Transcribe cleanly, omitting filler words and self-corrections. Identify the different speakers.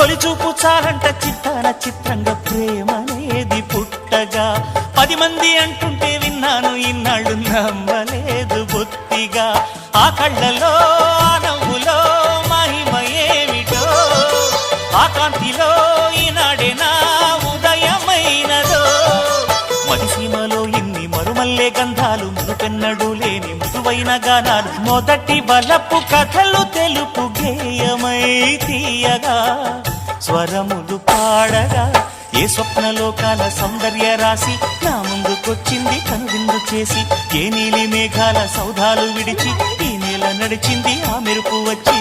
Speaker 1: తొలి చూపు చాలంట చిత్తాన చిత్రంగా ప్రేమనేది పుట్టగా 10 మంది అంటుంటే విన్నాను ఇన్నాళ్ళు నమ్మలేదు బొత్తిగా ఆ కళ్ళలో ఆ నవ్వులో మహిమ ఏమిటో ఆ కాంతిలో ఈనాడే నా ఉదయమైనదో మదిసీమలో ఇన్ని మరుమల్లే గంధాలు మునుపెన్నడు లేని మృదువైన గానాలు మొదటి బలపు కథలు తెలుపు గేయమై తీయగా స్వరములు పాడగా ఏ స్వప్నలోకాల సౌందర్య రాసి నా ముందుకొచ్చింది కనువిందు చేసి ఏ నీలి మేఘాల సౌధాలు విడిచి ఈ నేల నడిచింది ఆ మెరుపు వచ్చి